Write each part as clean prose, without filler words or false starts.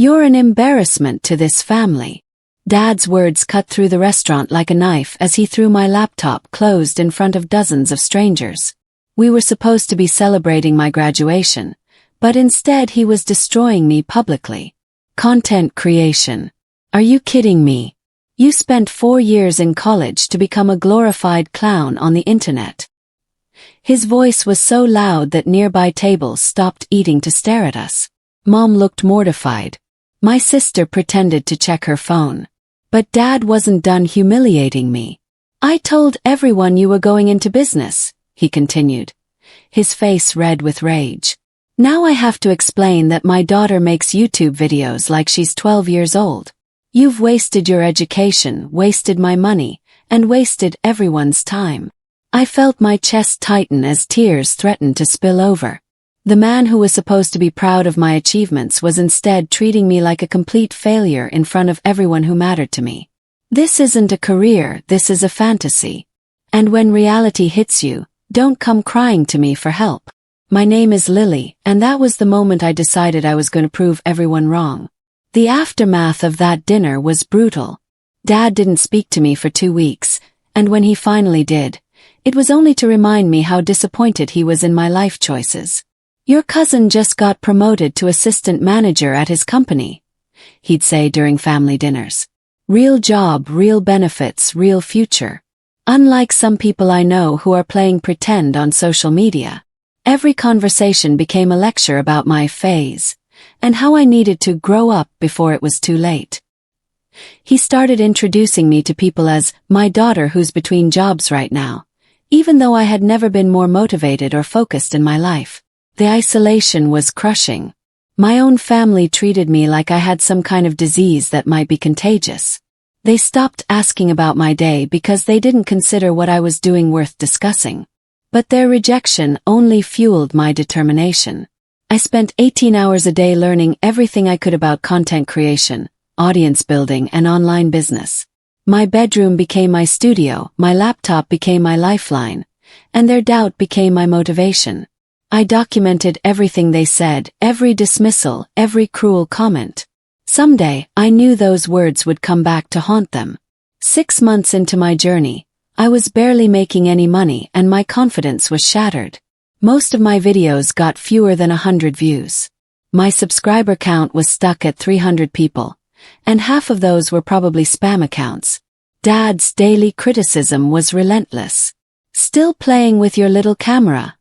You're an embarrassment to this family. Dad's words cut through the restaurant like a knife as he threw my laptop closed in front of dozens of strangers. We were supposed to be celebrating my graduation, but instead he was destroying me publicly. Content creation. Are you kidding me? You spent 4 years in college to become a glorified clown on the internet. His voice was so loud that nearby tables stopped eating to stare at us. Mom looked mortified. My sister pretended to check her phone. But Dad wasn't done humiliating me. I told everyone you were going into business, he continued, his face red with rage. Now I have to explain that my daughter makes YouTube videos like she's 12 years old. You've wasted your education, wasted my money, and wasted everyone's time. I felt my chest tighten as tears threatened to spill over. The man who was supposed to be proud of my achievements was instead treating me like a complete failure in front of everyone who mattered to me. This isn't a career, this is a fantasy. And when reality hits you, don't come crying to me for help. My name is Lily, and that was the moment I decided I was going to prove everyone wrong. The aftermath of that dinner was brutal. Dad didn't speak to me for 2 weeks, and when he finally did, it was only to remind me how disappointed he was in my life choices. Your cousin just got promoted to assistant manager at his company, he'd say during family dinners. Real job, real benefits, real future. Unlike some people I know who are playing pretend on social media. Every conversation became a lecture about my phase, and how I needed to grow up before it was too late. He started introducing me to people as my daughter who's between jobs right now, even though I had never been more motivated or focused in my life. The isolation was crushing. My own family treated me like I had some kind of disease that might be contagious. They stopped asking about my day because they didn't consider what I was doing worth discussing. But their rejection only fueled my determination. I spent 18 hours a day learning everything I could about content creation, audience building, and online business. My bedroom became my studio, my laptop became my lifeline, and their doubt became my motivation. I documented everything they said, every dismissal, every cruel comment. Someday, I knew those words would come back to haunt them. 6 months into my journey, I was barely making any money and my confidence was shattered. Most of my videos got fewer than 100 views. My subscriber count was stuck at 300 people, and half of those were probably spam accounts. Dad's daily criticism was relentless. Still playing with your little camera?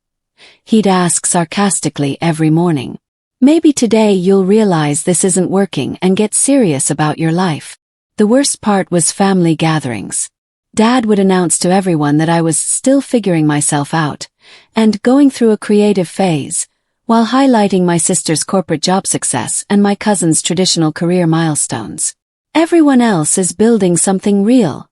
He'd ask sarcastically every morning. Maybe today you'll realize this isn't working and get serious about your life. The worst part was family gatherings. Dad would announce to everyone that I was still figuring myself out and going through a creative phase, while highlighting my sister's corporate job success and my cousin's traditional career milestones. Everyone else is building something real,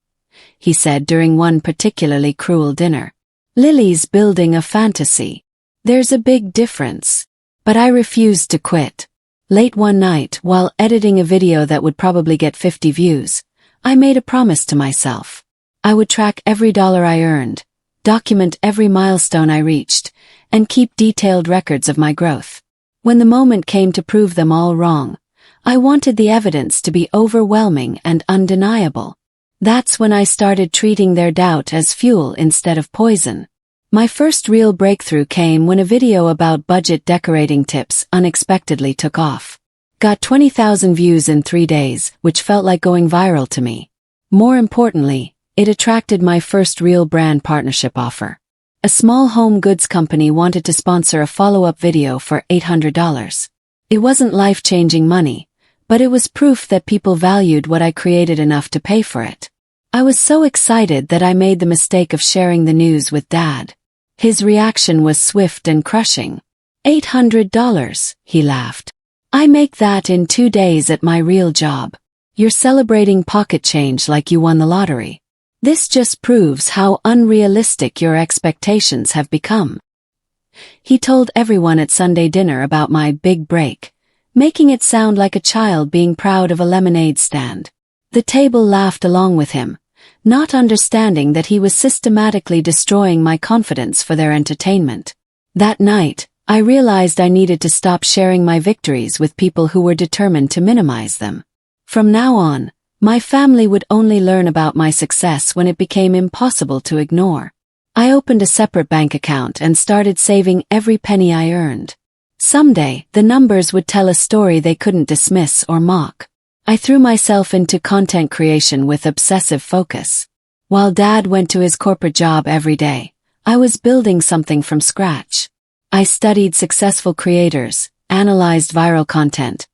he said during one particularly cruel dinner. Lily's building a fantasy. There's a big difference. But I refused to quit. Late one night, while editing a video that would probably get 50 views, I made a promise to myself. I would track every dollar I earned, document every milestone I reached, and keep detailed records of my growth. When the moment came to prove them all wrong, I wanted the evidence to be overwhelming and undeniable. That's when I started treating their doubt as fuel instead of poison. My first real breakthrough came when a video about budget decorating tips unexpectedly took off. Got 20,000 views in 3 days, which felt like going viral to me. More importantly, it attracted my first real brand partnership offer. A small home goods company wanted to sponsor a follow-up video for $800. It wasn't life-changing money, but it was proof that people valued what I created enough to pay for it. I was so excited that I made the mistake of sharing the news with Dad. His reaction was swift and crushing. $800, he laughed. I make that in 2 days at my real job. You're celebrating pocket change like you won the lottery. This just proves how unrealistic your expectations have become. He told everyone at Sunday dinner about my big break, making it sound like a child being proud of a lemonade stand. The table laughed along with him, not understanding that he was systematically destroying my confidence for their entertainment. That night, I realized I needed to stop sharing my victories with people who were determined to minimize them. From now on, my family would only learn about my success when it became impossible to ignore. I opened a separate bank account and started saving every penny I earned. Someday, the numbers would tell a story they couldn't dismiss or mock. I threw myself into content creation with obsessive focus. While Dad went to his corporate job every day, I was building something from scratch. I studied successful creators, analyzed viral content,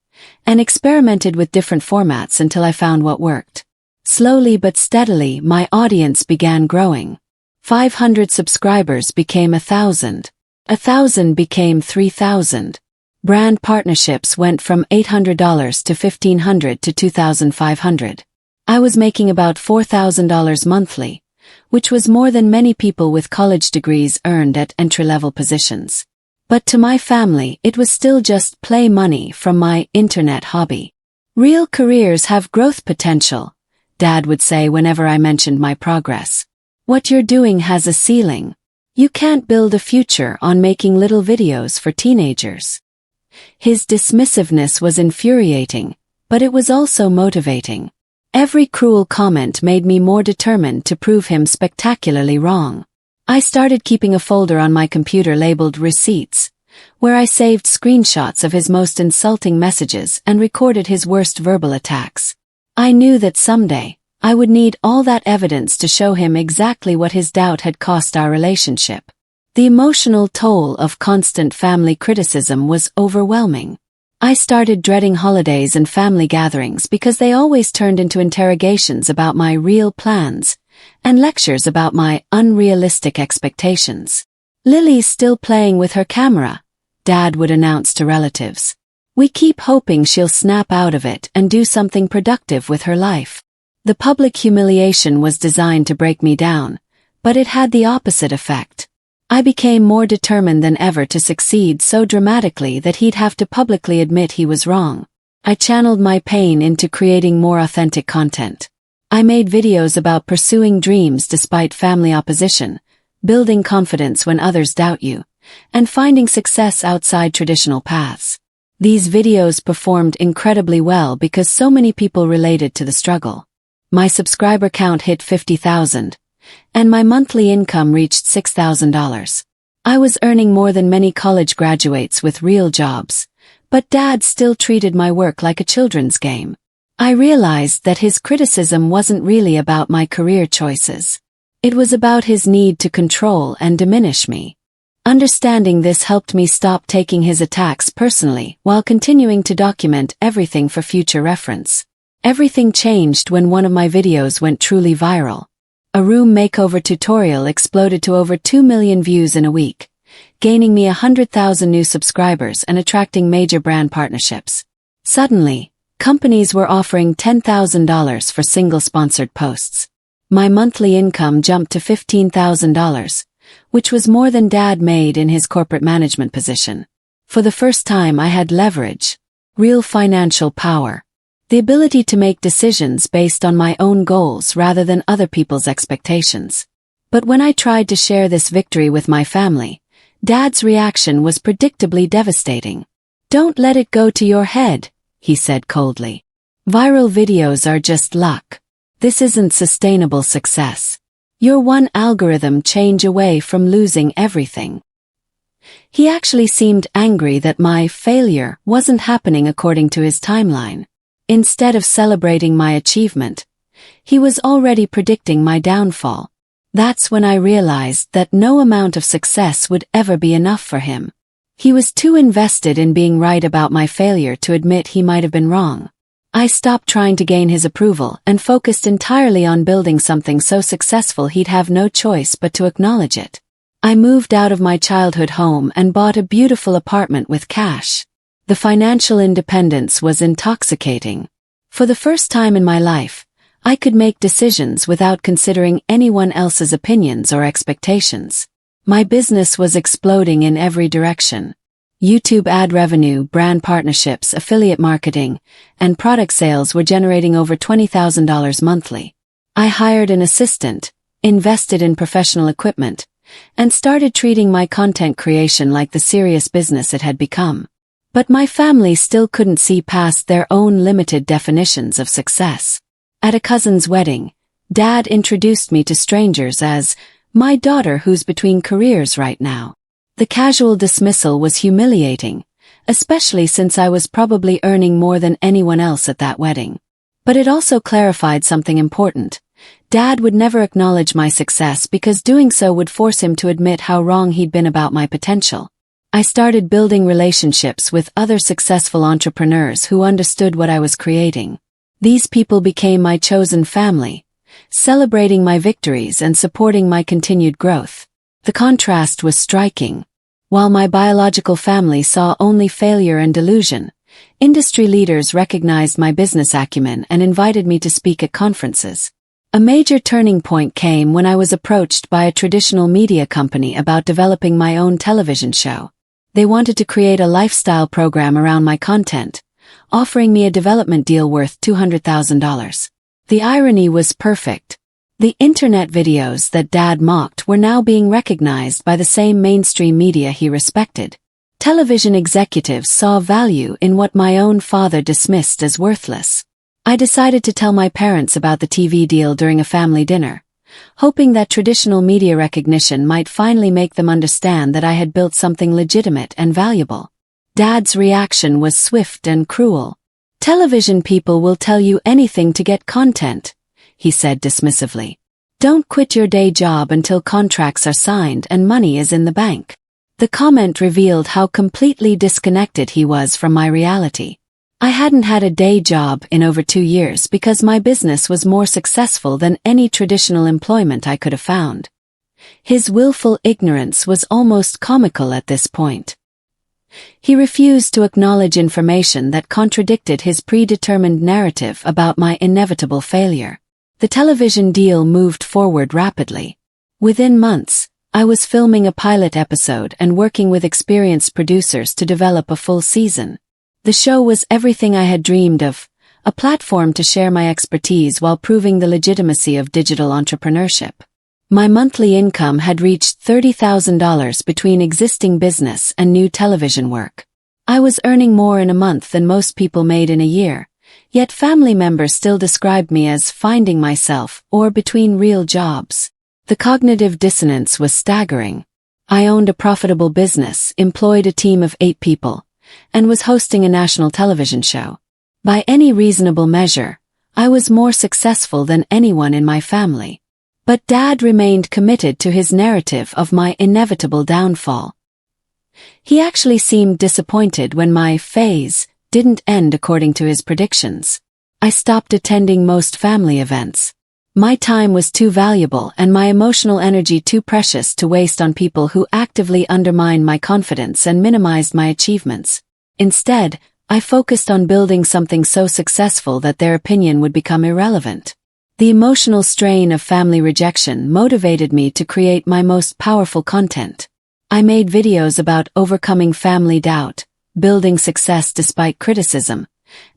and experimented with different formats until I found what worked. Slowly but steadily, my audience began growing. 500 subscribers became 1,000. 1,000 became 3,000. Brand partnerships went from $800 to $1,500 to $2,500. I was making about $4,000 monthly, which was more than many people with college degrees earned at entry-level positions. But to my family, it was still just play money from my internet hobby. Real careers have growth potential, Dad would say whenever I mentioned my progress. What you're doing has a ceiling. You can't build a future on making little videos for teenagers. His dismissiveness was infuriating, but it was also motivating. Every cruel comment made me more determined to prove him spectacularly wrong. I started keeping a folder on my computer labeled Receipts, where I saved screenshots of his most insulting messages and recorded his worst verbal attacks. I knew that someday, I would need all that evidence to show him exactly what his doubt had cost our relationship. The emotional toll of constant family criticism was overwhelming. I started dreading holidays and family gatherings because they always turned into interrogations about my real plans and lectures about my unrealistic expectations. "Lily's still playing with her camera," Dad would announce to relatives. "We keep hoping she'll snap out of it and do something productive with her life." The public humiliation was designed to break me down, but it had the opposite effect. I became more determined than ever to succeed so dramatically that he'd have to publicly admit he was wrong. I channeled my pain into creating more authentic content. I made videos about pursuing dreams despite family opposition, building confidence when others doubt you, and finding success outside traditional paths. These videos performed incredibly well because so many people related to the struggle. My subscriber count hit 50,000. And my monthly income reached $6,000. I was earning more than many college graduates with real jobs, but Dad still treated my work like a children's game. I realized that his criticism wasn't really about my career choices. It was about his need to control and diminish me. Understanding this helped me stop taking his attacks personally while continuing to document everything for future reference. Everything changed when one of my videos went truly viral. A room makeover tutorial exploded to over 2 million views in a week, gaining me 100,000 new subscribers and attracting major brand partnerships. Suddenly, companies were offering $10,000 for single sponsored posts. My monthly income jumped to $15,000, which was more than Dad made in his corporate management position. For the first time, I had leverage, real financial power. The ability to make decisions based on my own goals rather than other people's expectations. But when I tried to share this victory with my family, Dad's reaction was predictably devastating. "Don't let it go to your head," he said coldly. "Viral videos are just luck. This isn't sustainable success. You're one algorithm change away from losing everything." He actually seemed angry that my failure wasn't happening according to his timeline. Instead of celebrating my achievement, he was already predicting my downfall. That's when I realized that no amount of success would ever be enough for him. He was too invested in being right about my failure to admit he might have been wrong. I stopped trying to gain his approval and focused entirely on building something so successful he'd have no choice but to acknowledge it. I moved out of my childhood home and bought a beautiful apartment with cash. The financial independence was intoxicating. For the first time in my life, I could make decisions without considering anyone else's opinions or expectations. My business was exploding in every direction. YouTube ad revenue, brand partnerships, affiliate marketing, and product sales were generating over $20,000 monthly. I hired an assistant, invested in professional equipment, and started treating my content creation like the serious business it had become. But my family still couldn't see past their own limited definitions of success. At a cousin's wedding, Dad introduced me to strangers as my daughter who's between careers right now. The casual dismissal was humiliating, especially since I was probably earning more than anyone else at that wedding. But it also clarified something important. Dad would never acknowledge my success because doing so would force him to admit how wrong he'd been about my potential. I started building relationships with other successful entrepreneurs who understood what I was creating. These people became my chosen family, celebrating my victories and supporting my continued growth. The contrast was striking. While my biological family saw only failure and delusion, industry leaders recognized my business acumen and invited me to speak at conferences. A major turning point came when I was approached by a traditional media company about developing my own television show. They wanted to create a lifestyle program around my content, offering me a development deal worth $200,000. The irony was perfect. The internet videos that Dad mocked were now being recognized by the same mainstream media he respected. Television executives saw value in what my own father dismissed as worthless. I decided to tell my parents about the TV deal during a family dinner, hoping that traditional media recognition might finally make them understand that I had built something legitimate and valuable. Dad's reaction was swift and cruel. "Television people will tell you anything to get content," he said dismissively. "Don't quit your day job until contracts are signed and money is in the bank." The comment revealed how completely disconnected he was from my reality. I hadn't had a day job in over 2 years because my business was more successful than any traditional employment I could have found. His willful ignorance was almost comical at this point. He refused to acknowledge information that contradicted his predetermined narrative about my inevitable failure. The television deal moved forward rapidly. Within months, I was filming a pilot episode and working with experienced producers to develop a full season. The show was everything I had dreamed of, a platform to share my expertise while proving the legitimacy of digital entrepreneurship. My monthly income had reached $30,000 between existing business and new television work. I was earning more in a month than most people made in a year, yet family members still described me as finding myself or between real jobs. The cognitive dissonance was staggering. I owned a profitable business, employed a team of 8 people, and was hosting a national television show. By any reasonable measure, I was more successful than anyone in my family. But Dad remained committed to his narrative of my inevitable downfall. He actually seemed disappointed when my phase didn't end according to his predictions. I stopped attending most family events. My time was too valuable and my emotional energy too precious to waste on people who actively undermined my confidence and minimized my achievements. Instead, I focused on building something so successful that their opinion would become irrelevant. The emotional strain of family rejection motivated me to create my most powerful content. I made videos about overcoming family doubt, building success despite criticism,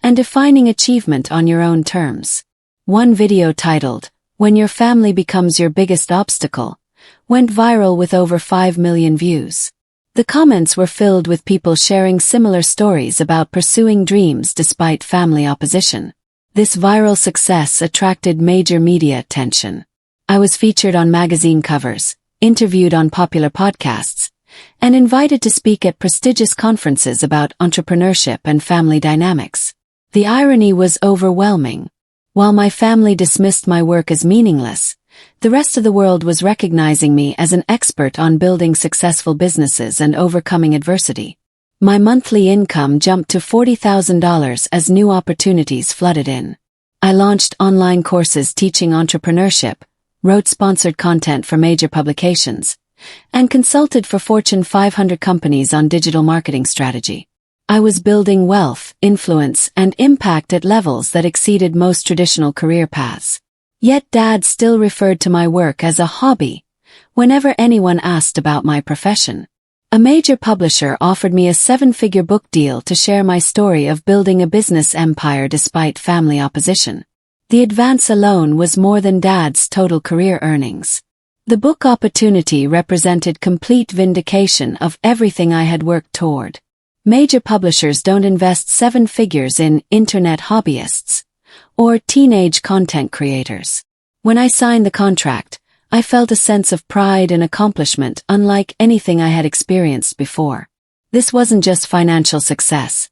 and defining achievement on your own terms. One video titled, "When Your Family Becomes Your Biggest Obstacle," went viral with over 5 million views. The comments were filled with people sharing similar stories about pursuing dreams despite family opposition. This viral success attracted major media attention. I was featured on magazine covers, interviewed on popular podcasts, and invited to speak at prestigious conferences about entrepreneurship and family dynamics. The irony was overwhelming. While my family dismissed my work as meaningless, the rest of the world was recognizing me as an expert on building successful businesses and overcoming adversity. My monthly income jumped to $40,000 as new opportunities flooded in. I launched online courses teaching entrepreneurship, wrote sponsored content for major publications, and consulted for Fortune 500 companies on digital marketing strategy. I was building wealth, influence, and impact at levels that exceeded most traditional career paths. Yet Dad still referred to my work as a hobby whenever anyone asked about my profession. A major publisher offered me a 7-figure book deal to share my story of building a business empire despite family opposition. The advance alone was more than Dad's total career earnings. The book opportunity represented complete vindication of everything I had worked toward. Major publishers don't invest seven figures in internet hobbyists or teenage content creators. When I signed the contract, I felt a sense of pride and accomplishment unlike anything I had experienced before. This wasn't just financial success.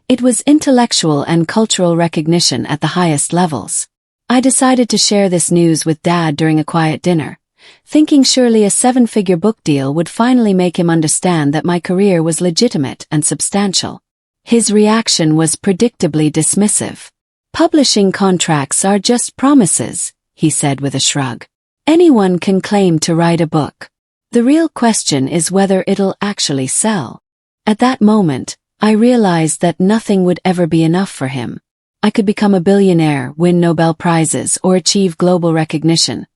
It was intellectual and cultural recognition at the highest levels. I decided to share this news with Dad during a quiet dinner, thinking surely a seven-figure book deal would finally make him understand that my career was legitimate and substantial. His reaction was predictably dismissive. "Publishing contracts are just promises," he said with a shrug. "Anyone can claim to write a book. The real question is whether it'll actually sell." At that moment, I realized that nothing would ever be enough for him. I could become a billionaire, win Nobel Prizes, or achieve global recognition,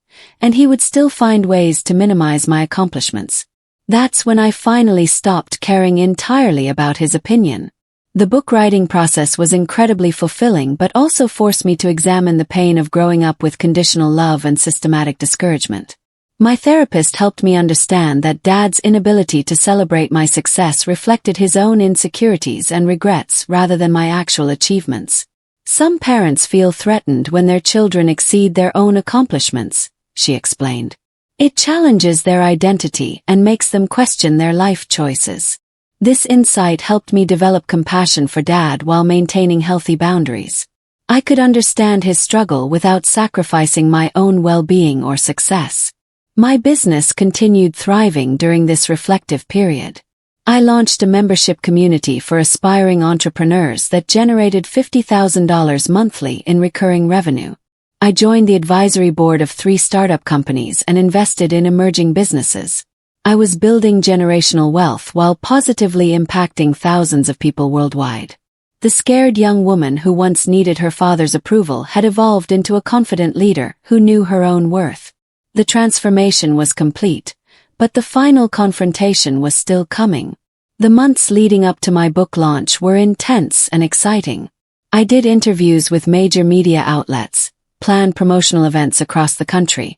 and he would still find ways to minimize my accomplishments. That's when I finally stopped caring entirely about his opinion. The book writing process was incredibly fulfilling but also forced me to examine the pain of growing up with conditional love and systematic discouragement. My therapist helped me understand that Dad's inability to celebrate my success reflected his own insecurities and regrets rather than my actual achievements. "Some parents feel threatened when their children exceed their own accomplishments," she explained. "It challenges their identity and makes them question their life choices." This insight helped me develop compassion for Dad while maintaining healthy boundaries. I could understand his struggle without sacrificing my own well-being or success. My business continued thriving during this reflective period. I launched a membership community for aspiring entrepreneurs that generated $50,000 monthly in recurring revenue. I joined the advisory board of 3 startup companies and invested in emerging businesses. I was building generational wealth while positively impacting thousands of people worldwide. The scared young woman who once needed her father's approval had evolved into a confident leader who knew her own worth. The transformation was complete, but the final confrontation was still coming. The months leading up to my book launch were intense and exciting. I did interviews with major media outlets, planned promotional events across the country,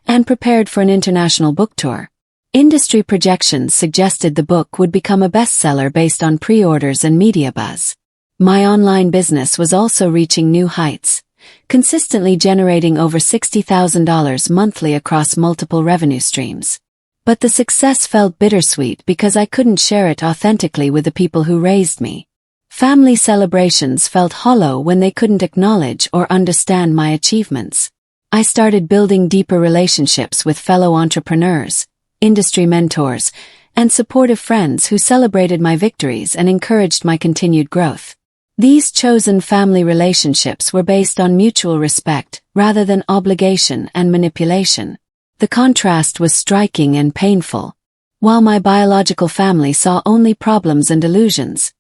and prepared for an international book tour. Industry projections suggested the book would become a bestseller based on pre-orders and media buzz. My online business was also reaching new heights, consistently generating over $60,000 monthly across multiple revenue streams. But the success felt bittersweet because I couldn't share it authentically with the people who raised me. Family celebrations felt hollow when they couldn't acknowledge or understand my achievements. I started building deeper relationships with fellow entrepreneurs, industry mentors, and supportive friends who celebrated my victories and encouraged my continued growth. These chosen family relationships were based on mutual respect rather than obligation and manipulation. The contrast was striking and painful. While my biological family saw only problems and illusions,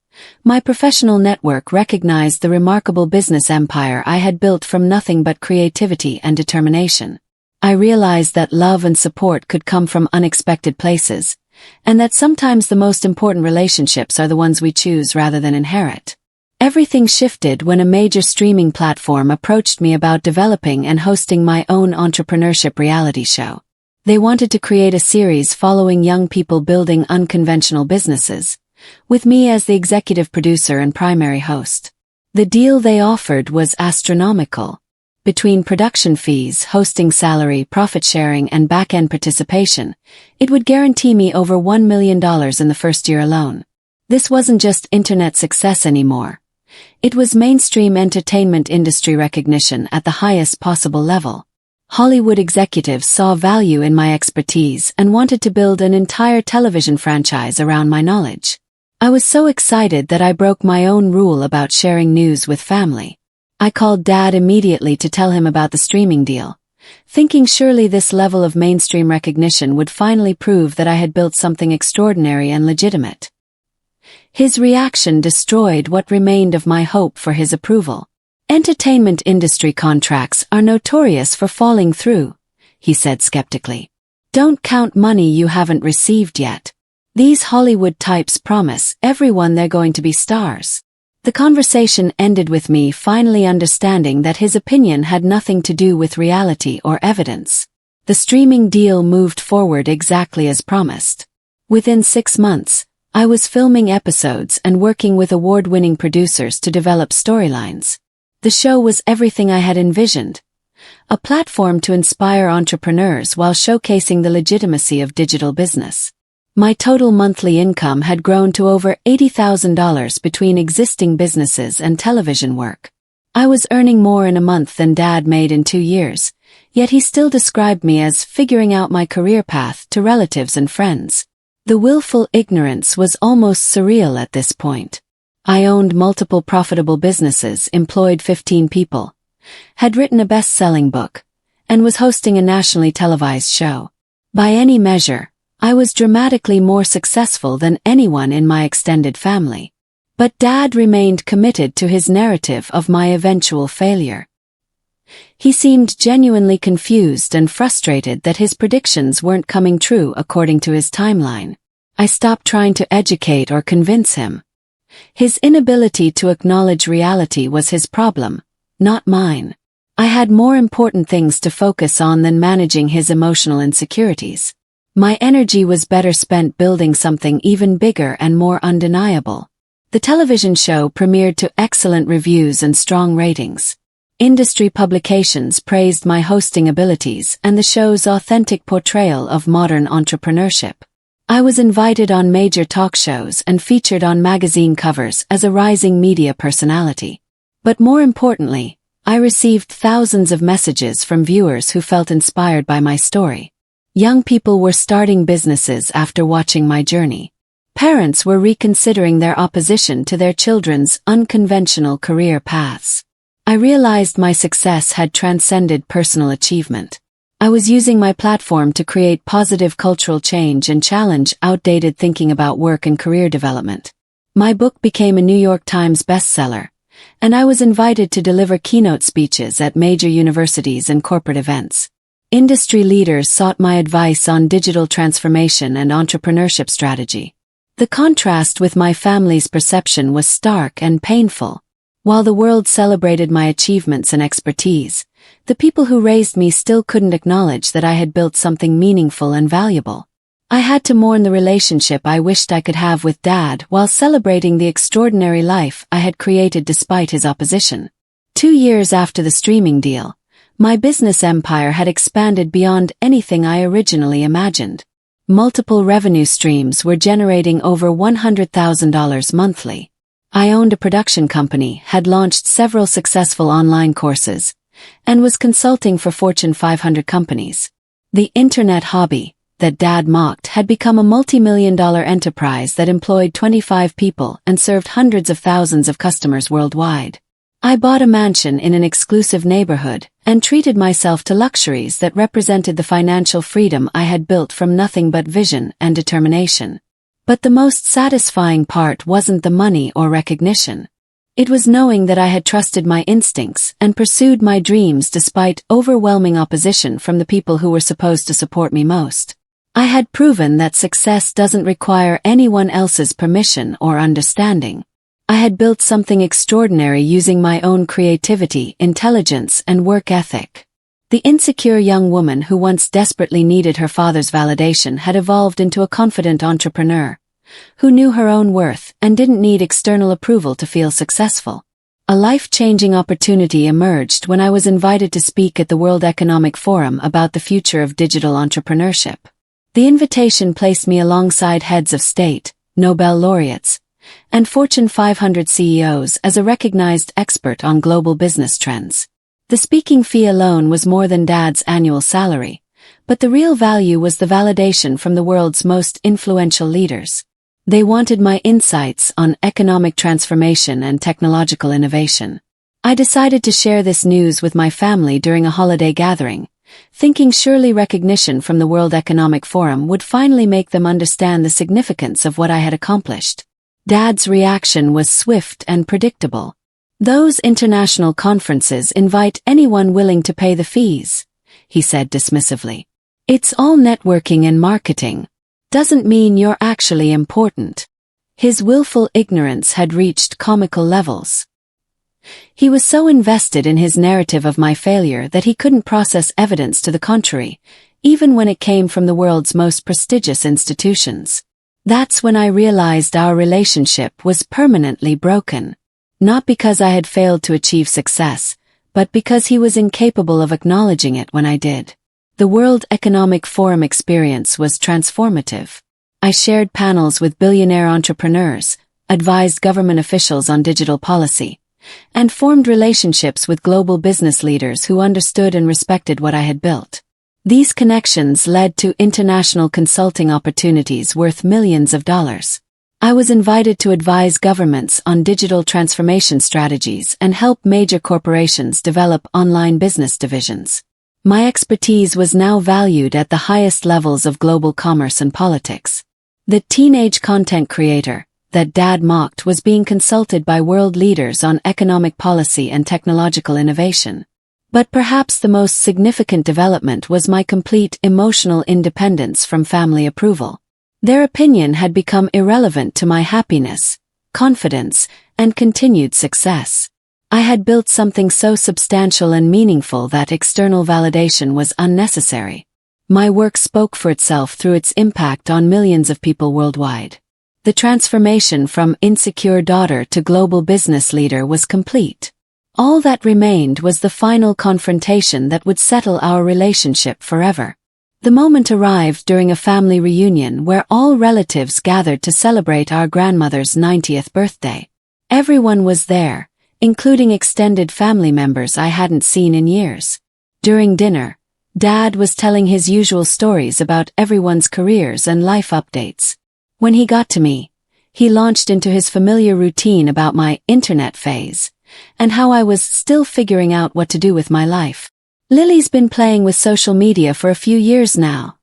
my professional network recognized the remarkable business empire I had built from nothing but creativity and determination. I realized that love and support could come from unexpected places, and that sometimes the most important relationships are the ones we choose rather than inherit. Everything shifted when a major streaming platform approached me about developing and hosting my own entrepreneurship reality show. They wanted to create a series following young people building unconventional businesses, with me as the executive producer and primary host. The deal they offered was astronomical. Between production fees, hosting salary, profit sharing, and back-end participation, it would guarantee me over $1 million in the first year alone. This wasn't just internet success anymore. It was mainstream entertainment industry recognition at the highest possible level. Hollywood executives saw value in my expertise and wanted to build an entire television franchise around my knowledge. I was so excited that I broke my own rule about sharing news with family. I called Dad immediately to tell him about the streaming deal, thinking surely this level of mainstream recognition would finally prove that I had built something extraordinary and legitimate. His reaction destroyed what remained of my hope for his approval. "Entertainment industry contracts are notorious for falling through," he said skeptically. "Don't count money you haven't received yet. These Hollywood types promise everyone they're going to be stars." The conversation ended with me finally understanding that his opinion had nothing to do with reality or evidence. The streaming deal moved forward exactly as promised. Within 6 months, I was filming episodes and working with award-winning producers to develop storylines. The show was everything I had envisioned. A platform to inspire entrepreneurs while showcasing the legitimacy of digital business. My total monthly income had grown to over $80,000 between existing businesses and television work. I was earning more in a month than Dad made in 2 years, yet he still described me as figuring out my career path to relatives and friends. The willful ignorance was almost surreal at this point. I owned multiple profitable businesses, employed 15 people, had written a best-selling book, and was hosting a nationally televised show. By any measure, I was dramatically more successful than anyone in my extended family. But Dad remained committed to his narrative of my eventual failure. He seemed genuinely confused and frustrated that his predictions weren't coming true according to his timeline. I stopped trying to educate or convince him. His inability to acknowledge reality was his problem, not mine. I had more important things to focus on than managing his emotional insecurities. My energy was better spent building something even bigger and more undeniable. The television show premiered to excellent reviews and strong ratings. Industry publications praised my hosting abilities and the show's authentic portrayal of modern entrepreneurship. I was invited on major talk shows and featured on magazine covers as a rising media personality. But more importantly, I received thousands of messages from viewers who felt inspired by my story. Young people were starting businesses after watching my journey. Parents were reconsidering their opposition to their children's unconventional career paths. I realized my success had transcended personal achievement. I was using my platform to create positive cultural change and challenge outdated thinking about work and career development. My book became a New York Times bestseller, and I was invited to deliver keynote speeches at major universities and corporate events. Industry leaders sought my advice on digital transformation and entrepreneurship strategy. The contrast with my family's perception was stark and painful. While the world celebrated my achievements and expertise, the people who raised me still couldn't acknowledge that I had built something meaningful and valuable. I had to mourn the relationship I wished I could have with Dad while celebrating the extraordinary life I had created despite his opposition. 2 years after the streaming deal, my business empire had expanded beyond anything I originally imagined. Multiple revenue streams were generating over $100,000 monthly. I owned a production company, had launched several successful online courses, and was consulting for Fortune 500 companies. The internet hobby that Dad mocked had become a multi-million-dollar enterprise that employed 25 people and served hundreds of thousands of customers worldwide. I bought a mansion in an exclusive neighborhood and treated myself to luxuries that represented the financial freedom I had built from nothing but vision and determination. But the most satisfying part wasn't the money or recognition. It was knowing that I had trusted my instincts and pursued my dreams despite overwhelming opposition from the people who were supposed to support me most. I had proven that success doesn't require anyone else's permission or understanding. I had built something extraordinary using my own creativity, intelligence, and work ethic. The insecure young woman who once desperately needed her father's validation had evolved into a confident entrepreneur, who knew her own worth and didn't need external approval to feel successful. A life-changing opportunity emerged when I was invited to speak at the World Economic Forum about the future of digital entrepreneurship. The invitation placed me alongside heads of state, Nobel laureates, and Fortune 500 CEOs as a recognized expert on global business trends. The speaking fee alone was more than Dad's annual salary, but the real value was the validation from the world's most influential leaders. They wanted my insights on economic transformation and technological innovation. I decided to share this news with my family during a holiday gathering, thinking surely recognition from the World Economic Forum would finally make them understand the significance of what I had accomplished. Dad's reaction was swift and predictable. "Those international conferences invite anyone willing to pay the fees," he said dismissively. "It's all networking and marketing. Doesn't mean you're actually important." His willful ignorance had reached comical levels. He was so invested in his narrative of my failure that he couldn't process evidence to the contrary, even when it came from the world's most prestigious institutions. That's when I realized our relationship was permanently broken. Not because I had failed to achieve success, but because he was incapable of acknowledging it when I did. The World Economic Forum experience was transformative. I shared panels with billionaire entrepreneurs, advised government officials on digital policy, and formed relationships with global business leaders who understood and respected what I had built. These connections led to international consulting opportunities worth millions of dollars. I was invited to advise governments on digital transformation strategies and help major corporations develop online business divisions. My expertise was now valued at the highest levels of global commerce and politics. The teenage content creator that Dad mocked was being consulted by world leaders on economic policy and technological innovation. But perhaps the most significant development was my complete emotional independence from family approval. Their opinion had become irrelevant to my happiness, confidence, and continued success. I had built something so substantial and meaningful that external validation was unnecessary. My work spoke for itself through its impact on millions of people worldwide. The transformation from insecure daughter to global business leader was complete. All that remained was the final confrontation that would settle our relationship forever. The moment arrived during a family reunion where all relatives gathered to celebrate our grandmother's 90th birthday. Everyone was there, including extended family members I hadn't seen in years. During dinner, Dad was telling his usual stories about everyone's careers and life updates. When he got to me, he launched into his familiar routine about my internet phase, and how I was still figuring out what to do with my life. "Lily's been playing with social media for a few years now,"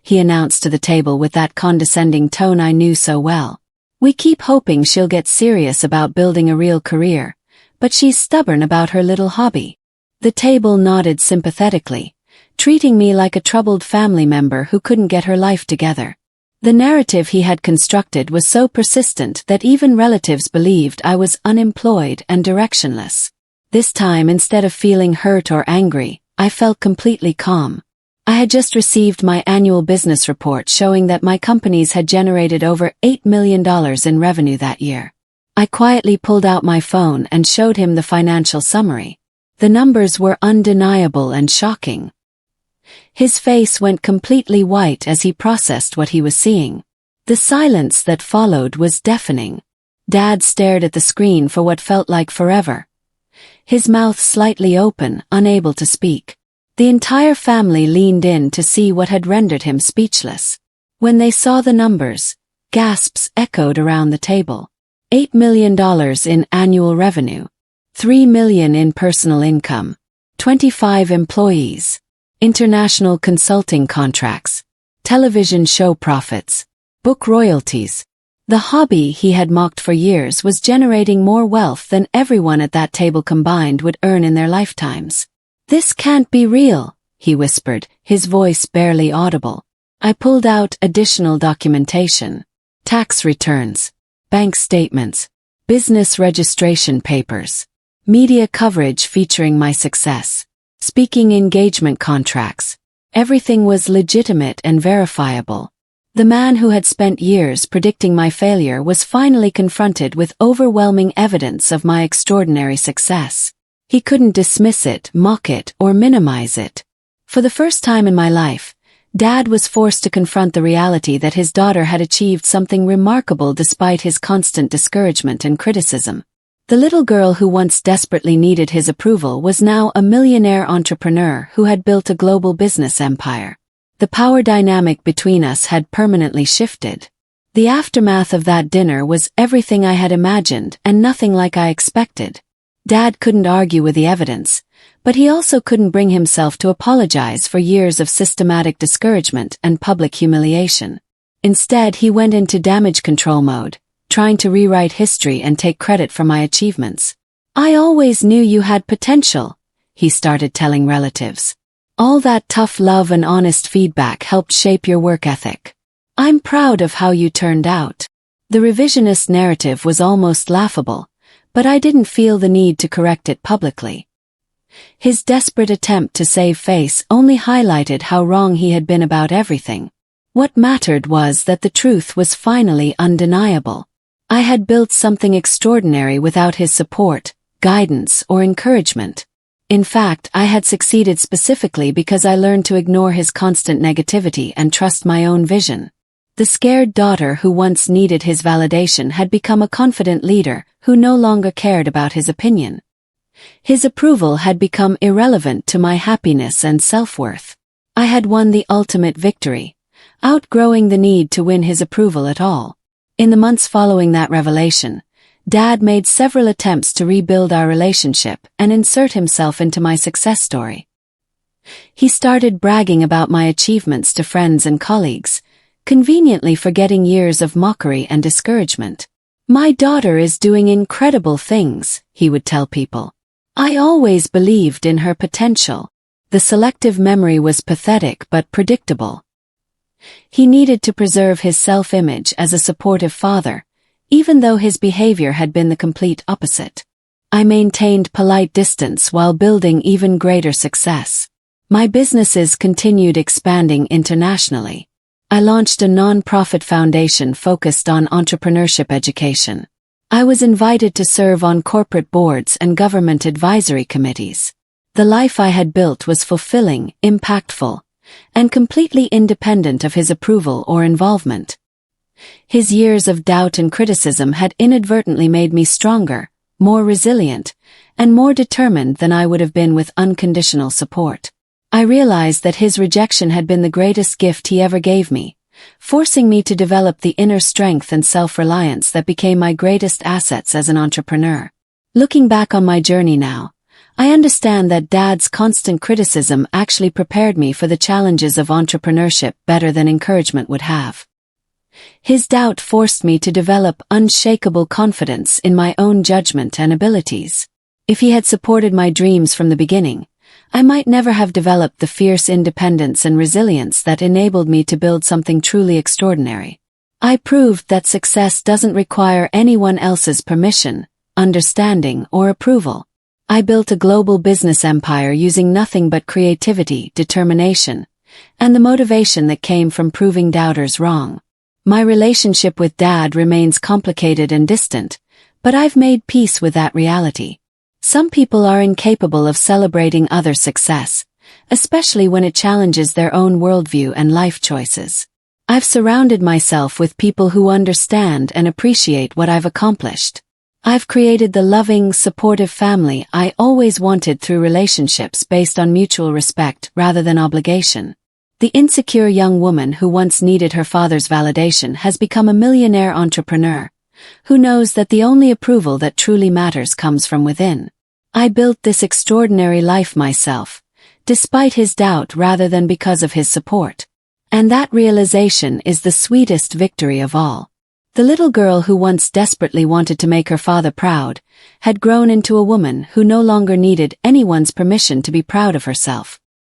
he announced to the table with that condescending tone I knew so well. "We keep hoping she'll get serious about building a real career, but she's stubborn about her little hobby." The table nodded sympathetically, treating me like a troubled family member who couldn't get her life together. The narrative he had constructed was so persistent that even relatives believed I was unemployed and directionless. This time, instead of feeling hurt or angry, I felt completely calm. I had just received my annual business report showing that my companies had generated over $8 million in revenue that year. I quietly pulled out my phone and showed him the financial summary. The numbers were undeniable and shocking. His face went completely white as he processed what he was seeing. The silence that followed was deafening. Dad stared at the screen for what felt like forever, his mouth slightly open, unable to speak. The entire family leaned in to see what had rendered him speechless. When they saw the numbers, gasps echoed around the table. $8 million in annual revenue, $3 million in personal income, 25 employees, international consulting contracts, television show profits, book royalties. The hobby he had mocked for years was generating more wealth than everyone at that table combined would earn in their lifetimes. "This can't be real," he whispered, his voice barely audible. I pulled out additional documentation. Tax returns, bank statements, business registration papers, media coverage featuring my success, speaking engagement contracts. Everything was legitimate and verifiable. The man who had spent years predicting my failure was finally confronted with overwhelming evidence of my extraordinary success. He couldn't dismiss it, mock it, or minimize it. For the first time in my life, Dad was forced to confront the reality that his daughter had achieved something remarkable despite his constant discouragement and criticism. The little girl who once desperately needed his approval was now a millionaire entrepreneur who had built a global business empire. The power dynamic between us had permanently shifted. The aftermath of that dinner was everything I had imagined and nothing like I expected. Dad couldn't argue with the evidence, but he also couldn't bring himself to apologize for years of systematic discouragement and public humiliation. Instead, he went into damage control mode, trying to rewrite history and take credit for my achievements. "I always knew you had potential," he started telling relatives. "All that tough love and honest feedback helped shape your work ethic. I'm proud of how you turned out." The revisionist narrative was almost laughable, but I didn't feel the need to correct it publicly. His desperate attempt to save face only highlighted how wrong he had been about everything. What mattered was that the truth was finally undeniable. I had built something extraordinary without his support, guidance, or encouragement. In fact, I had succeeded specifically because I learned to ignore his constant negativity and trust my own vision. The scared daughter who once needed his validation had become a confident leader who no longer cared about his opinion. His approval had become irrelevant to my happiness and self-worth. I had won the ultimate victory, outgrowing the need to win his approval at all. In the months following that revelation, Dad made several attempts to rebuild our relationship and insert himself into my success story. He started bragging about my achievements to friends and colleagues, conveniently forgetting years of mockery and discouragement. "My daughter is doing incredible things," he would tell people. "I always believed in her potential." The selective memory was pathetic but predictable. He needed to preserve his self-image as a supportive father, even though his behavior had been the complete opposite. I maintained polite distance while building even greater success. My businesses continued expanding internationally. I launched a non-profit foundation focused on entrepreneurship education. I was invited to serve on corporate boards and government advisory committees. The life I had built was fulfilling, impactful, and completely independent of his approval or involvement. His years of doubt and criticism had inadvertently made me stronger, more resilient, and more determined than I would have been with unconditional support. I realized that his rejection had been the greatest gift he ever gave me, forcing me to develop the inner strength and self-reliance that became my greatest assets as an entrepreneur. Looking back on my journey now, I understand that Dad's constant criticism actually prepared me for the challenges of entrepreneurship better than encouragement would have. His doubt forced me to develop unshakable confidence in my own judgment and abilities. If he had supported my dreams from the beginning, I might never have developed the fierce independence and resilience that enabled me to build something truly extraordinary. I proved that success doesn't require anyone else's permission, understanding, or approval. I built a global business empire using nothing but creativity, determination, and the motivation that came from proving doubters wrong. My relationship with Dad remains complicated and distant, but I've made peace with that reality. Some people are incapable of celebrating others' success, especially when it challenges their own worldview and life choices. I've surrounded myself with people who understand and appreciate what I've accomplished. I've created the loving, supportive family I always wanted through relationships based on mutual respect rather than obligation. The insecure young woman who once needed her father's validation has become a millionaire entrepreneur, who knows that the only approval that truly matters comes from within. I built this extraordinary life myself, despite his doubt rather than because of his support. And that realization is the sweetest victory of all. The little girl who once desperately wanted to make her father proud had grown into a woman who no longer needed anyone's permission to be proud of herself.